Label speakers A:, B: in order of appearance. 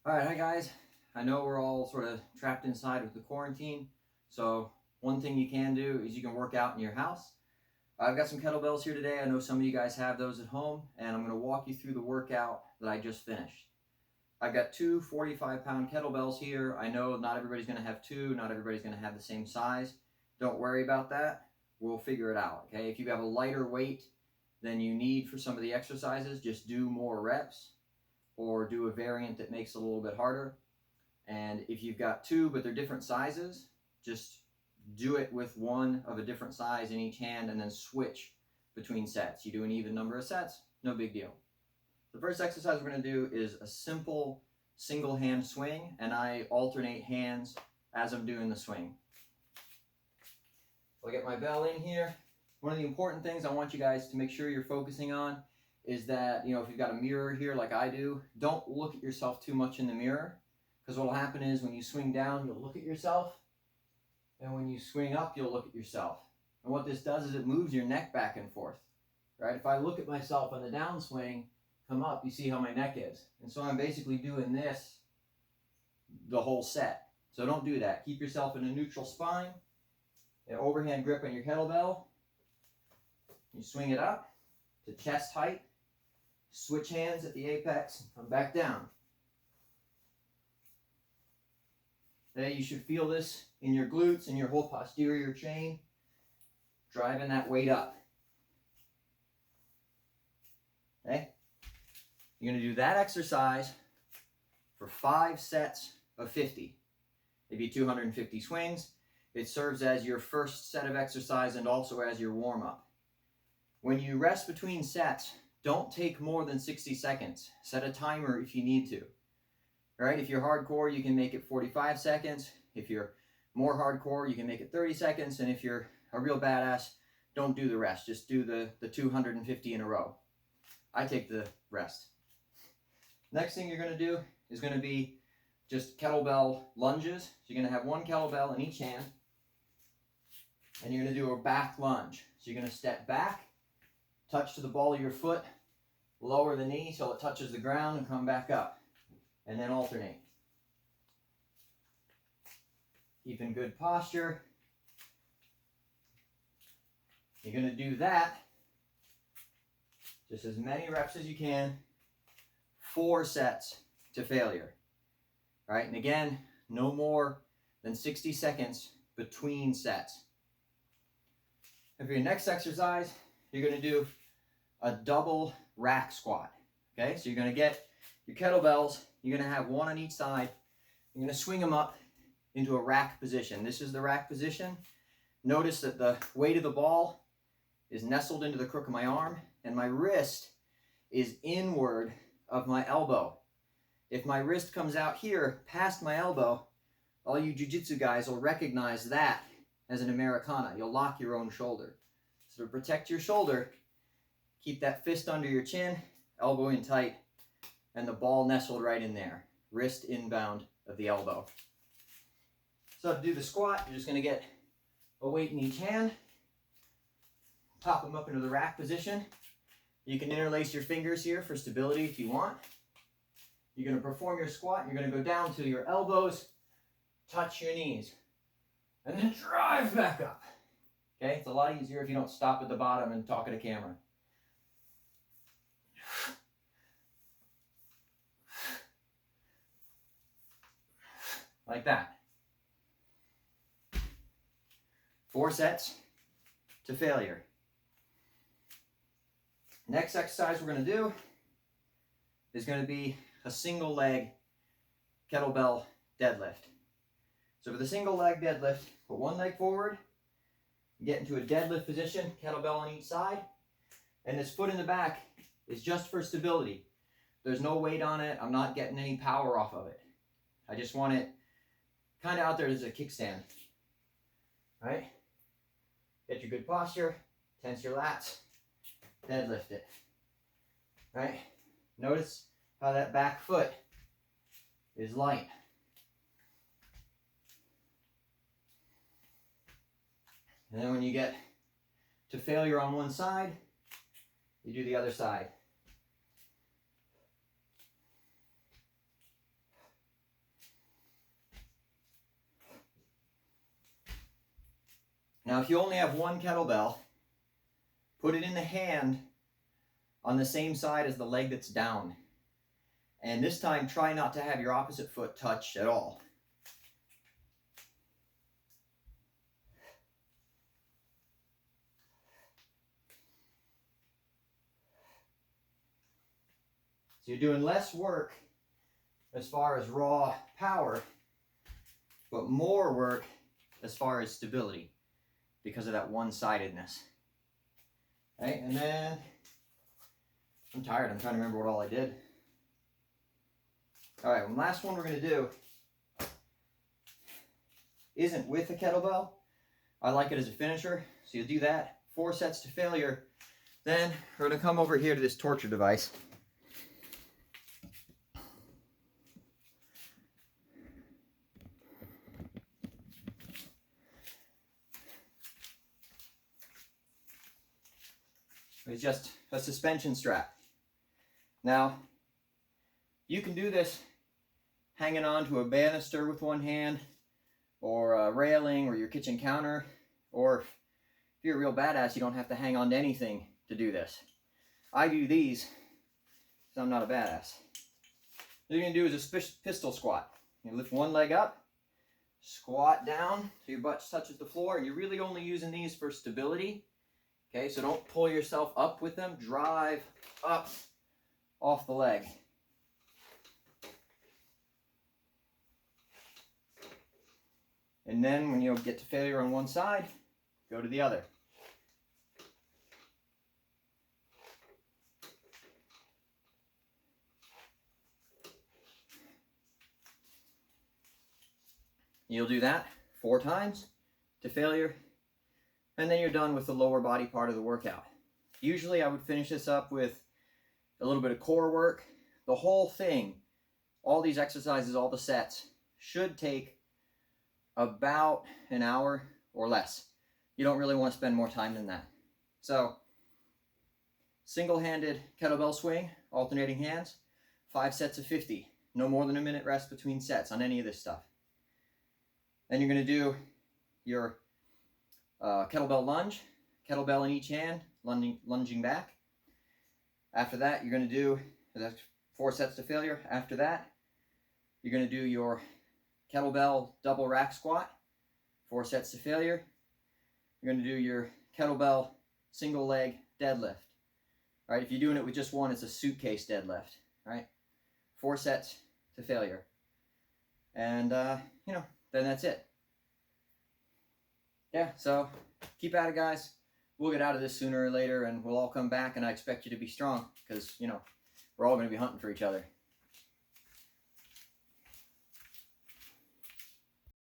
A: All right, hi guys. I know we're all sort of trapped inside with the quarantine, so one thing you can do is you can work out in your house. I've got some kettlebells here today. I know some of you guys have those at home, and I'm going to walk you through the workout that I just finished. I've got two 45-pound kettlebells here. I know not everybody's going to have two, not everybody's going to have the same size. Don't worry about that. We'll figure it out, okay? If you have a lighter weight than you need for some of the exercises, just do more reps or do a variant that makes it a little bit harder. And if you've got two, but they're different sizes, just do it with one of a different size in each hand and then switch between sets. You do an even number of sets, no big deal. The first exercise we're going to do is a simple single hand swing, and I alternate hands as I'm doing the swing. I'll get my bell in here. One of the important things I want you guys to make sure you're focusing on is that, if you've got a mirror here like I do, don't look at yourself too much in the mirror, because what will happen is when you swing down, you'll look at yourself, and when you swing up, you'll look at yourself. And what this does is it moves your neck back and forth, right? If I look at myself on the downswing, come up, you see how my neck is. And so I'm basically doing this the whole set. So don't do that. Keep yourself in a neutral spine, an overhand grip on your kettlebell. You swing it up to chest height, switch hands at the apex, come back down. Okay, you should feel this in your glutes and your whole posterior chain, driving that weight up. Okay? You're going to do that exercise for 5 sets of 50. Maybe 250 swings. It serves as your first set of exercise and also as your warm-up. When you rest between sets, don't take more than 60 seconds. Set a timer if you need to. All right, if you're hardcore, you can make it 45 seconds. If you're more hardcore, you can make it 30 seconds. And if you're a real badass, don't do the rest. Just do the 250 in a row. I take the rest. Next thing you're going to do is going to be just kettlebell lunges. So you're going to have one kettlebell in each hand, and you're going to do a back lunge. So you're going to step back, touch to the ball of your foot, lower the knee till it touches the ground, and come back up, and then alternate. Keep in good posture. You're going to do that just as many reps as you can, 4 sets to failure. All right, and again, no more than 60 seconds between sets. And for your next exercise, you're going to do a double rack squat. Okay, so you're going to get your kettlebells, you're going to have one on each side, you're going to swing them up into a rack position. This is the rack position. Notice that the weight of the ball is nestled into the crook of my arm, and my wrist is inward of my elbow. If my wrist comes out here past my elbow, all you jiu-jitsu guys will recognize that as an Americana. You'll lock your own shoulder. So to protect your shoulder, keep that fist under your chin, elbow in tight, and the ball nestled right in there. Wrist inbound of the elbow. So to do the squat, you're just going to get a weight in each hand, pop them up into the rack position. You can interlace your fingers here for stability if you want. You're going to perform your squat. You're going to go down to your elbows, touch your knees, and then drive back up. Okay, it's a lot easier if you don't stop at the bottom and talk at a camera. Like that. 4 sets to failure. Next exercise we're going to do is going to be a single leg kettlebell deadlift. So for the single leg deadlift, put one leg forward, get into a deadlift position, kettlebell on each side, and this foot in the back is just for stability. There's no weight on it. I'm not getting any power off of it. I just want it kind of out there as a kickstand. All right? Get your good posture, tense your lats, deadlift it. All right? Notice how that back foot is light. And then when you get to failure on one side, you do the other side. Now, if you only have one kettlebell, put it in the hand on the same side as the leg that's down. And this time, try not to have your opposite foot touch at all. So you're doing less work as far as raw power, but more work as far as stability because of that one-sidedness. Okay, and then I'm tired. I'm trying to remember what all I did. All right, well, last one we're going to do isn't with a kettlebell. I like it as a finisher, so you'll do that. 4 sets to failure. Then we're going to come over here to this torture device. It's just a suspension strap. Now, you can do this hanging on to a banister with one hand, or a railing, or your kitchen counter, or if you're a real badass, you don't have to hang on to anything to do this. I do these because I'm not a badass. What you're going to do is a pistol squat. You lift one leg up, squat down so your butt touches the floor, and you're really only using these for stability. Okay, so don't pull yourself up with them. Drive up off the leg. And then when you get to failure on one side, go to the other. You'll do that 4 times to failure, and then you're done with the lower body part of the workout. Usually I would finish this up with a little bit of core work. The whole thing, all these exercises, all the sets, should take about an hour or less. You don't really want to spend more time than that. So, single-handed kettlebell swing, alternating hands, 5 sets of 50. No more than a minute rest between sets on any of this stuff. Then you're going to do your kettlebell lunge, kettlebell in each hand, lunging back. After that, you're going to do 4 sets to failure. After that, you're going to do your kettlebell double rack squat, 4 sets to failure. You're going to do your kettlebell single leg deadlift. All right, if you're doing it with just one, it's a suitcase deadlift. All right, 4 sets to failure. And, then that's it. Yeah, so keep at it, guys. We'll get out of this sooner or later, and we'll all come back, and I expect you to be strong because, we're all going to be hunting for each other.